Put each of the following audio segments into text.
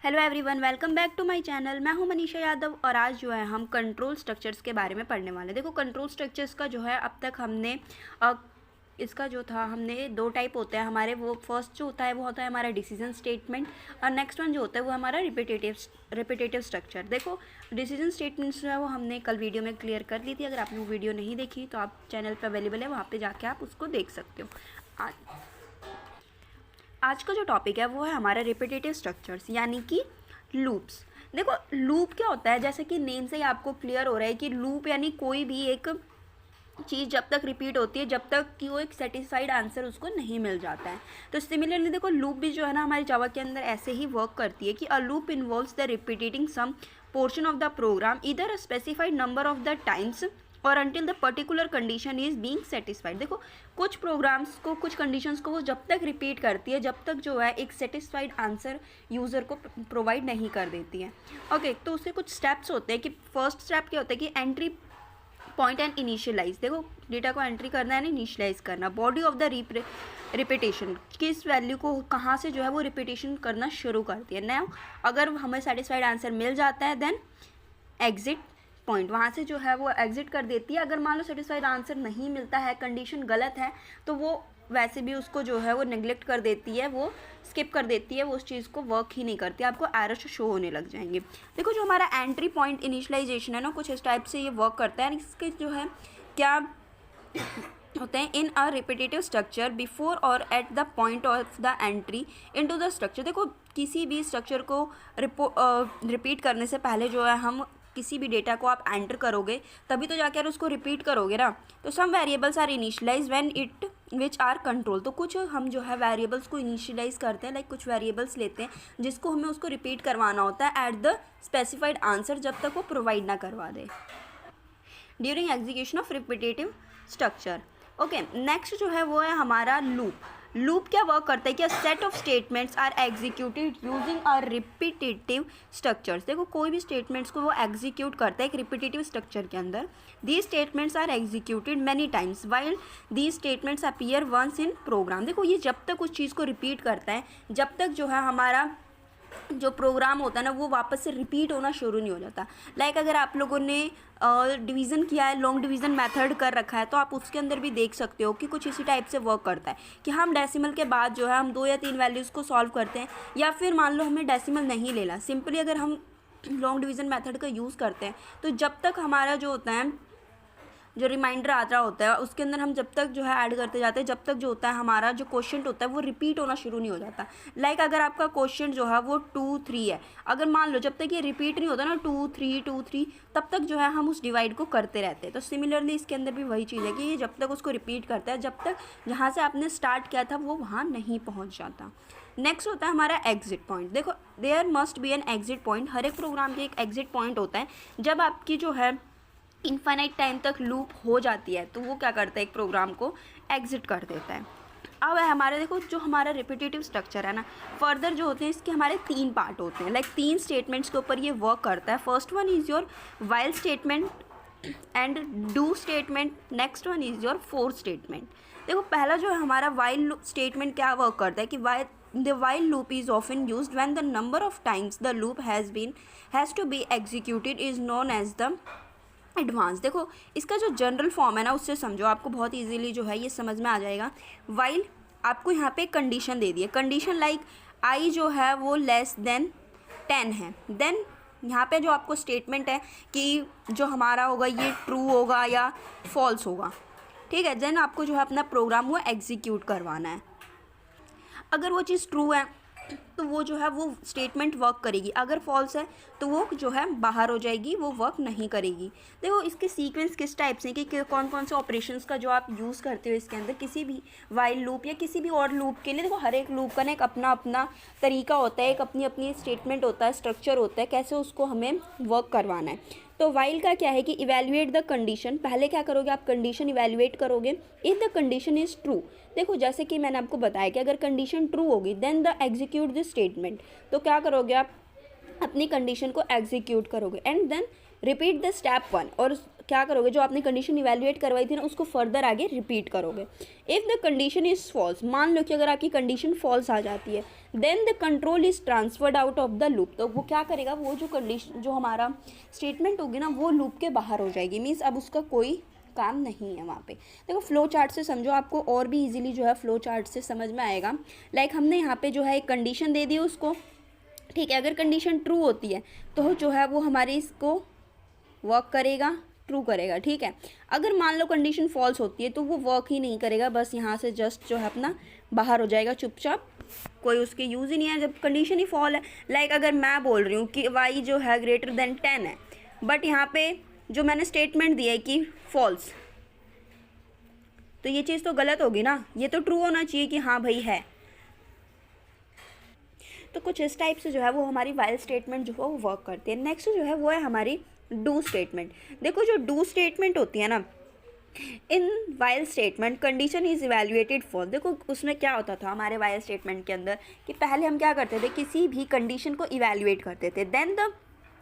Hello everyone, welcome back to my channel. मैं हूं मनीषा यादव और आज जो है हम कंट्रोल स्ट्रक्चर्स के बारे में पढ़ने वाले हैं। देखो, कंट्रोल स्ट्रक्चर्स का जो है अब तक हमने इसका जो था हमने दो टाइप होते हैं हमारे। वो फर्स्ट जो होता है वो होता है हमारा डिसीजन स्टेटमेंट, और नेक्स्ट वन जो होता है वो हमारा रिपीटेटिव स्ट्रक्चर। देखो, डिसीजन स्टेटमेंट्स जो है वो हमने कल वीडियो में क्लियर कर ली थी। अगर आपने वो वीडियो नहीं देखी तो आप चैनल पर अवेलेबल है, वहाँ पर जाके आप उसको देख सकते हो। आज का जो टॉपिक है वो है हमारा रिपीटेटिव स्ट्रक्चर्स यानी कि लूप्स। देखो, लूप क्या होता है, जैसे कि नेम से ही आपको क्लियर हो रहा है कि लूप यानी कोई भी एक चीज़ जब तक रिपीट होती है जब तक कि वो एक सेटिस्फाइड आंसर उसको नहीं मिल जाता है। तो सिमिलरली देखो, लूप भी जो है ना हमारी जावा के अंदर ऐसे ही वर्क करती है कि a loop involves the repeating some portion of the program either a specified number of the times और until the particular condition is being satisfied. देखो, कुछ प्रोग्राम्स को, कुछ कंडीशंस को वो जब तक रिपीट करती है जब तक जो है एक सेटिस्फाइड आंसर यूज़र को प्रोवाइड नहीं कर देती है। ओके, तो उससे कुछ स्टेप्स होते हैं कि फर्स्ट स्टेप क्या होता है कि एंट्री पॉइंट एंड इनिशियलाइज। देखो, डेटा को एंट्री करना है ना, इनिशियलाइज करना। बॉडी ऑफ द रिपीटेशन, किस वैल्यू को कहाँ से जो है वो रिपीटेशन करना शुरू करती है। ना अगर हमें सेटिस्फाइड आंसर मिल जाता है देन एग्जिट पॉइंट, वहाँ से जो है वो एग्जिट कर देती है। अगर मान लो सेटिस्फाइड आंसर नहीं मिलता है, कंडीशन गलत है, तो वो वैसे भी उसको जो है वो नेग्लेक्ट कर देती है, वो स्किप कर देती है, वो उस चीज़ को वर्क ही नहीं करती, आपको एरर्स शो होने लग जाएंगे। देखो, जो हमारा एंट्री पॉइंट इनिशियलाइजेशन है ना, कुछ इस टाइप से ये वर्क करता है। इसके जो है क्या होते हैं, इन अ रिपीटेटिव स्ट्रक्चर बिफोर और at the point of the entry into the structure. देखो, किसी भी स्ट्रक्चर को रिपीट करने से पहले जो है हम किसी भी डेटा को आप एंटर करोगे तभी तो जाकर उसको रिपीट करोगे ना। तो some variables are initialize when it which are control. तो कुछ हम जो है वेरिएबल्स को इनिशियलाइज करते हैं, लाइक कुछ वेरिएबल्स लेते हैं जिसको हमें उसको रिपीट करवाना होता है एट द स्पेसिफाइड आंसर, जब तक वो प्रोवाइड ना करवा दे during execution of repetitive structure. Okay, next जो है वो है हमारा लूप। लूप क्या वर्क करता है कि set of statements are executed using a repetitive structures. देखो, कोई भी स्टेटमेंट्स को वो एग्जीक्यूट करता है एक रिपीटेटिव स्ट्रक्चर के अंदर। These statements are executed many times while these statements appear once in program. देखो, ये जब तक उस चीज़ को रिपीट करता है जब तक जो है हमारा जो प्रोग्राम होता है ना वो वापस से रिपीट होना शुरू नहीं हो जाता। लाइक अगर आप लोगों ने डिवीज़न किया है, लॉन्ग डिवीज़न मेथड कर रखा है, तो आप उसके अंदर भी देख सकते हो कि कुछ इसी टाइप से वर्क करता है कि हम डेसिमल के बाद जो है हम 2 या 3 वैल्यूज़ को सॉल्व करते हैं, या फिर मान लो हमें डेसिमल नहीं लेना, सिंपली अगर हम लॉन्ग डिवीज़न मेथड का यूज़ करते हैं तो जब तक हमारा जो होता है जो रिमाइंडर आ रहा होता है उसके अंदर हम जब तक जो है ऐड करते जाते हैं, जब तक जो होता है हमारा जो क्वेश्चन होता है वो रिपीट होना शुरू नहीं हो जाता। लाइक अगर आपका क्वेश्चन जो है वो 2 3 है, अगर मान लो जब तक ये रिपीट नहीं होता ना 2 3 2 3, तब तक जो है हम उस डिवाइड को करते रहते हैं। तो सिमिलरली इसके अंदर भी वही चीज़ है कि ये जब तक उसको रिपीट करता है जब तक जहाँ से आपने स्टार्ट किया था वो वहाँ नहीं पहुँच जाता। नेक्स्ट होता है हमारा एग्जिट पॉइंट। देखो, there must be an exit point. हर एक प्रोग्राम के एक एग्जिट पॉइंट होता है। जब आपकी जो है इनफाइनाइट टाइम तक लूप हो जाती है तो वो क्या करता है, एक प्रोग्राम को एग्जिट कर देता है। अब है हमारे, देखो जो हमारा रिपीटेटिव स्ट्रक्चर है ना, फर्दर जो होते हैं इसके हमारे 3 पार्ट होते हैं। लाइक 3 स्टेटमेंट्स के ऊपर ये वर्क करता है। First one is your while statement and do statement, next one is your four statement. देखो, पहला जो है हमारा वाइल स्टेटमेंट क्या वर्क करता है कि the while loop is often used when the number of times the loop has to be executed is known as the advance. देखो, इसका जो जनरल फॉर्म है ना उससे समझो, आपको बहुत इजीली जो है ये समझ में आ जाएगा। वाइल आपको यहाँ पे कंडीशन दे दी है, कंडीशन लाइक आई जो है वो लेस देन 10 है, देन यहाँ पे जो आपको स्टेटमेंट है कि जो हमारा होगा ये ट्रू होगा या फॉल्स होगा, ठीक है। देन आपको जो है अपना प्रोग्राम वो एग्जीक्यूट करवाना है। अगर वो चीज़ ट्रू है तो वो जो है वो स्टेटमेंट वर्क करेगी, अगर फॉल्स है तो वो जो है बाहर हो जाएगी, वो वर्क नहीं करेगी। देखो, इसके सीक्वेंस किस टाइप से कि कौन कौन से ऑपरेशंस का जो आप यूज़ करते हो इसके अंदर, किसी भी वाइल लूप या किसी भी और लूप के लिए। देखो, हर एक लूप का ना एक अपना अपना तरीका होता है, एक अपनी अपनी स्टेटमेंट होता है, स्ट्रक्चर होता है, कैसे उसको हमें वर्क करवाना है। तो वाइल का क्या है कि इवैल्यूएट द कंडीशन। पहले क्या करोगे आप, कंडीशन इवैल्यूएट करोगे if the condition is true. देखो, जैसे कि मैंने आपको बताया कि अगर कंडीशन ट्रू होगी then the execute this statement. तो क्या करोगे आप, अपनी कंडीशन को एग्जीक्यूट करोगे and then repeat the step 1, और क्या करोगे, जो आपने कंडीशन इवेल्युएट करवाई थी ना उसको फर्दर आगे रिपीट करोगे। If the condition is false, मान लो कि अगर आपकी कंडीशन फॉल्स आ जाती है, then the control is transferred out of the loop. तो वो क्या करेगा, वो जो कंडीशन जो हमारा स्टेटमेंट होगी ना वो लूप के बाहर हो जाएगी, मीन्स अब उसका कोई काम नहीं है वहाँ पे। देखो फ्लो चार्ट से समझो, आपको और भी इजीली जो है फ्लो चार्ट से समझ में आएगा। लाइक हमने यहाँ पे जो है एक कंडीशन दे दी उसको, ठीक है, अगर कंडीशन ट्रू होती है तो जो है वो हमारी इसको वर्क करेगा, ट्रू करेगा, ठीक है। अगर मान लो कंडीशन फॉल्स होती है तो वो वर्क ही नहीं करेगा, बस यहाँ से जस्ट जो है अपना बाहर हो जाएगा चुपचाप, कोई उसके यूज़ ही नहीं है जब कंडीशन ही फॉल है। लाइक अगर मैं बोल रही हूँ कि y जो है ग्रेटर देन 10 है, बट यहाँ पे जो मैंने स्टेटमेंट दिया है कि फॉल्स, तो ये चीज़ तो गलत होगी ना, ये तो ट्रू होना चाहिए कि हाँ भाई है। तो कुछ इस टाइप से जो है वो हमारी वाइल स्टेटमेंट जो है वो वर्क करती है। नेक्स्ट जो है वो है हमारी डू स्टेटमेंट। देखो जो डू स्टेटमेंट होती है ना, in while statement condition is evaluated for. देखो उसमें क्या होता था हमारे वाइल स्टेटमेंट के अंदर कि पहले हम क्या करते थे, किसी भी कंडीशन को इवेल्युएट करते थे, then the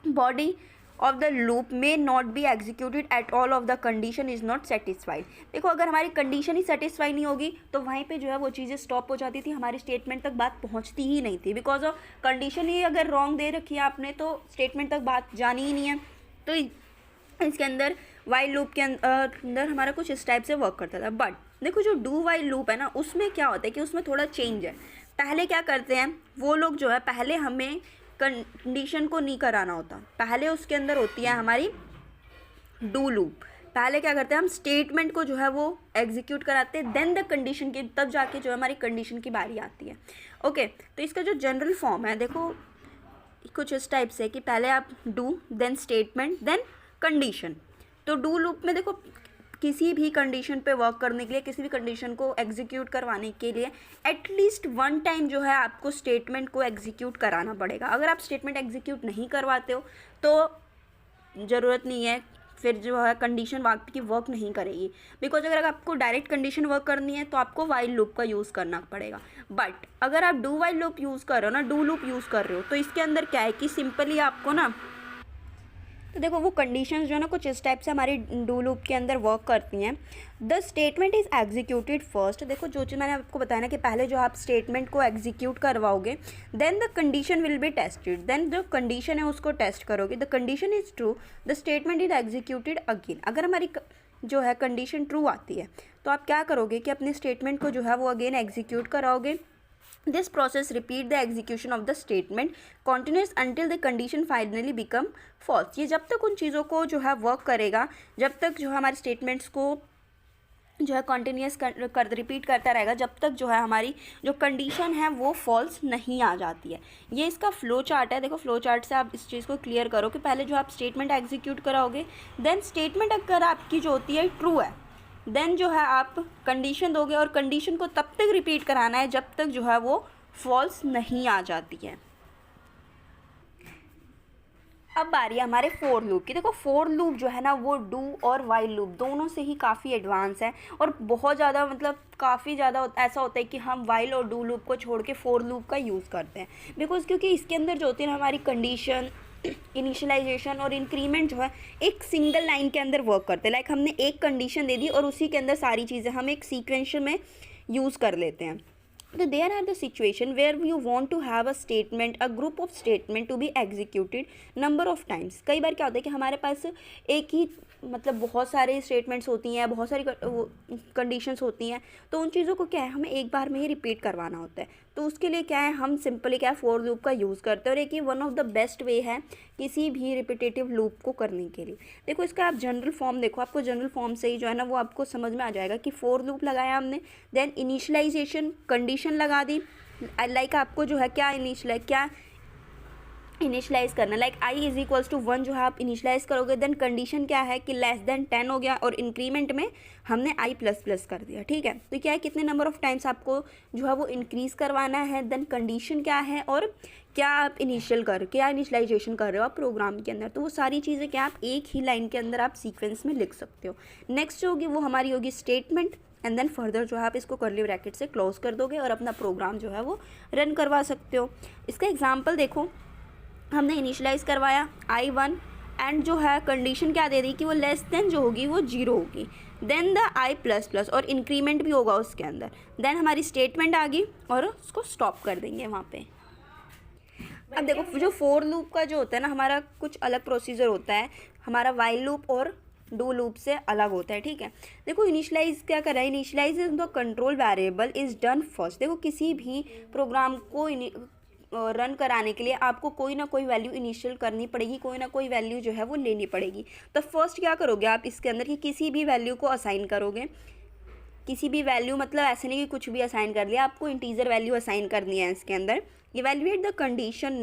body of the loop may not be executed at all of the condition is not satisfied. देखो अगर हमारी कंडीशन ही सेटिस्फाई नहीं होगी तो वहीं पे जो है वो चीज़ें स्टॉप हो जाती थी, हमारी स्टेटमेंट तक बात पहुंचती ही नहीं थी, बिकॉज ऑफ कंडीशन ही अगर रॉन्ग दे रखी है आपने तो स्टेटमेंट तक बात जानी ही नहीं है। तो इसके अंदर वाइल लूप के अंदर हमारा कुछ इस टाइप से वर्क करता था। बट देखो जो डू वाइल लूप है ना, उसमें क्या होता है कि उसमें थोड़ा चेंज है। पहले क्या करते हैं वो लोग जो है, पहले हमें कंडीशन को नहीं कराना होता, पहले उसके अंदर होती है हमारी डू लूप। पहले क्या करते हैं हम स्टेटमेंट को जो है वो एग्जीक्यूट कराते हैं, देन द कंडीशन की, तब जाके जो है हमारी कंडीशन की बारी आती है। ओके, तो इसका जो जनरल फॉर्म है देखो कुछ इस टाइप से कि पहले आप do, then statement, then condition. तो डू लूप में देखो किसी भी कंडीशन पे वर्क करने के लिए, किसी भी कंडीशन को एग्जीक्यूट करवाने के लिए एटलीस्ट वन टाइम जो है आपको स्टेटमेंट को एग्जीक्यूट कराना पड़ेगा। अगर आप स्टेटमेंट एग्जीक्यूट नहीं करवाते हो तो ज़रूरत नहीं है, फिर जो है कंडीशन आपकी वर्क नहीं करेगी। बिकॉज अगर आपको डायरेक्ट कंडीशन वर्क करनी है तो आपको वाइल लूप का यूज़ करना पड़ेगा। बट अगर आप डू वाइल लूप यूज़ कर रहे हो ना, डू लूप यूज़ कर रहे हो, तो इसके अंदर क्या है कि सिंपली आपको ना, तो देखो वो कंडीशंस जो है ना कुछ इस टाइप से हमारी डू लूप के अंदर वर्क करती हैं। The statement is executed first. देखो जो चीज़ मैंने आपको बताया ना कि पहले जो आप स्टेटमेंट को एग्जीक्यूट करवाओगे, then the condition will be tested, then जो कंडीशन है उसको टेस्ट करोगे। The condition is true, the statement is executed again. अगर हमारी जो है कंडीशन ट्रू आती है तो आप क्या करोगे कि अपने स्टेटमेंट को जो है वो अगेन एग्जीक्यूट कराओगे। This process repeat the execution of the statement continues until the condition finally become false। ये जब तक उन चीज़ों को जो है वर्क करेगा, जब तक जो है हमारे स्टेटमेंट्स को जो है कॉन्टीन्यूस रिपीट करता रहेगा, जब तक जो है हमारी जो कंडीशन है वो फॉल्स नहीं आ जाती है। ये इसका फ्लो चार्ट है। देखो फ्लो चार्ट से आप इस चीज़ को क्लियर करो कि पहले जो आप स्टेटमेंट एग्जीक्यूट कराओगे, देन स्टेटमेंट अगर आपकी जो होती है ट्रू है, देन जो है आप कंडीशन दोगे और कंडीशन को तब तक रिपीट कराना है जब तक जो है वो फॉल्स नहीं आ जाती है। अब बारी है हमारे फोर लूप की। देखो फोर लूप जो है ना वो डू और वाइल लूप दोनों से ही काफ़ी एडवांस है और बहुत ज़्यादा मतलब काफ़ी ज़्यादा ऐसा होता है कि हम वाइल और डू लूप को छोड़ के फोर लूप का यूज़ करते हैं। बिकॉज क्योंकि इसके अंदर जो होती है ना हमारी कंडीशन, इनिशियलाइजेशन और इंक्रीमेंट जो है एक सिंगल लाइन के अंदर वर्क करते हैं। लाइक हमने एक कंडीशन दे दी और उसी के अंदर सारी चीज़ें हम एक सीक्वेंशियल में यूज़ कर लेते हैं। तो there are the situation where you want to have a statement, a group of statement to be executed number of times. कई बार क्या होता है कि हमारे पास एक ही मतलब बहुत सारे स्टेटमेंट्स होती हैं, बहुत सारी कंडीशंस होती हैं, तो उन चीज़ों को क्या है हमें एक बार में ही रिपीट करवाना होता है। तो उसके लिए क्या है हम सिंपली क्या है फोर लूप का यूज़ करते हैं और एक ये one of the best way है किसी भी रिपीटेटिव लूप को करने के लिए। देखो इसका आप जनरल फॉर्म देखो, आपको जनरल फॉर्म से ही जो है ना वो आपको समझ में आ जाएगा कि फोर लूप लगाया हमने, देन इनिशियलाइजेशन कंडीशन लगा दी। लाइक आपको जो है क्या इनिशियलाइज़ करना, like i is equals to 1 जो है आप इनिशियलाइज़ करोगे, देन कंडीशन क्या है कि लेस देन 10 हो गया और इंक्रीमेंट में हमने i प्लस प्लस कर दिया। ठीक है, तो क्या है कितने नंबर ऑफ टाइम्स आपको जो है वो इंक्रीज़ करवाना है, देन कंडीशन क्या है और क्या आप क्या इनिशियलाइजेशन कर रहे हो आप प्रोग्राम के अंदर। तो वो सारी चीज़ें क्या आप एक ही लाइन के अंदर आप सीक्वेंस में लिख सकते हो। नेक्स्ट जो होगी वो हमारी होगी स्टेटमेंट, एंड देन फर्दर जो है आप इसको कर्ली ब्रैकेट से क्लोज कर दोगे और अपना प्रोग्राम जो है वो रन करवा सकते हो। इसका एग्जाम्पल देखो, हमने इनिशियलाइज़ करवाया i1 एंड जो है कंडीशन क्या दे दी कि वो लेस देन जो होगी वो 0 होगी, then the I plus plus और इंक्रीमेंट भी होगा उसके अंदर, देन हमारी स्टेटमेंट आ गई और उसको स्टॉप कर देंगे वहाँ पे। अब देखो जो फोर लूप का जो होता है ना, हमारा कुछ अलग प्रोसीजर होता है, हमारा वाइल लूप और डू लूप से अलग होता है, ठीक है। देखो इनिशियलाइज क्या कर रहा है, initialize the control variable is done first. देखो किसी भी प्रोग्राम को रन कराने के लिए आपको कोई ना कोई वैल्यू इनिशियल करनी पड़ेगी, कोई ना कोई वैल्यू जो है वो लेनी पड़ेगी। तो फर्स्ट क्या करोगे आप इसके अंदर कि किसी भी वैल्यू को असाइन करोगे, किसी भी वैल्यू मतलब ऐसे नहीं कि कुछ भी असाइन कर लिया, आपको इंटीजर वैल्यू असाइन करनी है इसके अंदर। इवैल्यूएट द कंडीशन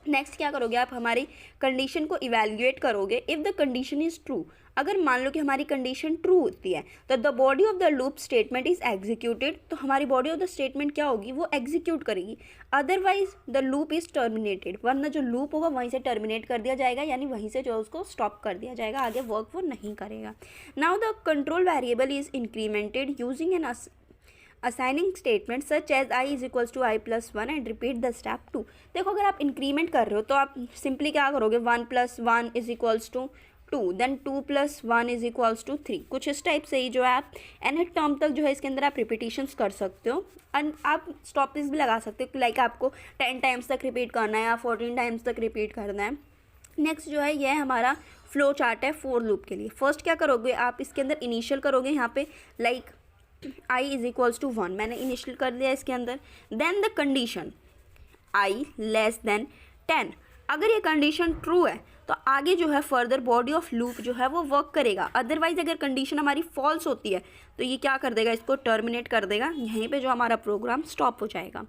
नेक्स्ट क्या करोगे आप, हमारी कंडीशन को इवैल्यूएट करोगे। If the condition is true, अगर मान लो कि हमारी कंडीशन ट्रू होती है तो the body of the loop statement is executed, तो हमारी बॉडी ऑफ द स्टेटमेंट क्या होगी, वो एग्जीक्यूट करेगी। Otherwise the loop is terminated, वरना जो लूप होगा वहीं से टर्मिनेट कर दिया जाएगा, यानी वहीं से जो उसको स्टॉप कर दिया जाएगा, आगे वर्क वो नहीं करेगा। Now the control variable is incremented using an assigning statement such as I is equals to I plus one and repeat the step 2। देखो अगर आप इंक्रीमेंट कर रहे हो तो आप सिंपली क्या करोगे, 1 + 1 is equals to 2, then 2 + 1 is equals to 3। कुछ इस टाइप से ही जो है आप एन टर्म तक जो है इसके अंदर आप रिपीटिशंस कर सकते हो, एंड आप स्टॉपेज भी लगा सकते हो, लाइक आपको 10 टाइम्स तक रिपीट करना है या 14 टाइम्स तक रिपीट करना है। नेक्स्ट जो है यह हमारा फ्लो चार्ट है फोर लूप के लिए। फर्स्ट क्या करोगे आप इसके अंदर इनिशियल करोगे, यहाँ पे like i is equals to 1 मैंने इनिशियल कर दिया इसके अंदर। Then the condition i less than 10, अगर ये कंडीशन ट्रू है तो आगे जो है फर्दर बॉडी ऑफ लूप जो है वो वर्क करेगा। अदरवाइज अगर कंडीशन हमारी फॉल्स होती है तो ये क्या कर देगा, इसको टर्मिनेट कर देगा, यहीं पे जो हमारा प्रोग्राम स्टॉप हो जाएगा,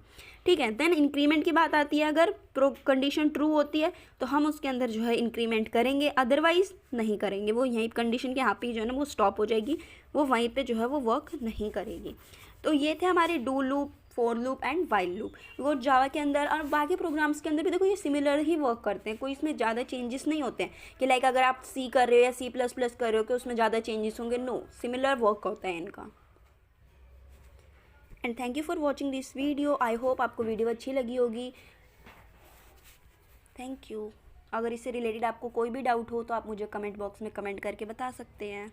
ठीक है। देन इंक्रीमेंट की बात आती है, अगर कंडीशन ट्रू होती है तो हम उसके अंदर जो है इंक्रीमेंट करेंगे, अदरवाइज नहीं करेंगे, वो यहीं कंडीशन के यहाँ पे जो है ना वो स्टॉप हो जाएगी, वो वहीं पे जो है वो वर्क नहीं करेगी। तो ये थे हमारे do loop, for loop and while loop. वो जावा के अंदर और बाकी प्रोग्राम्स के अंदर भी देखो ये सिमिलर ही वर्क करते हैं, कोई इसमें ज़्यादा चेंजेस नहीं होते हैं कि लाइक अगर आप सी कर रहे हो या C++ कर रहे हो कि उसमें ज़्यादा चेंजेस होंगे, नो, सिमिलर वर्क होता है इनका। And thank you for watching this video, I hope आपको वीडियो अच्छी लगी होगी। Thank you. अगर इससे रिलेटेड आपको कोई भी डाउट हो तो आप मुझे कमेंट बॉक्स में कमेंट करके बता सकते हैं।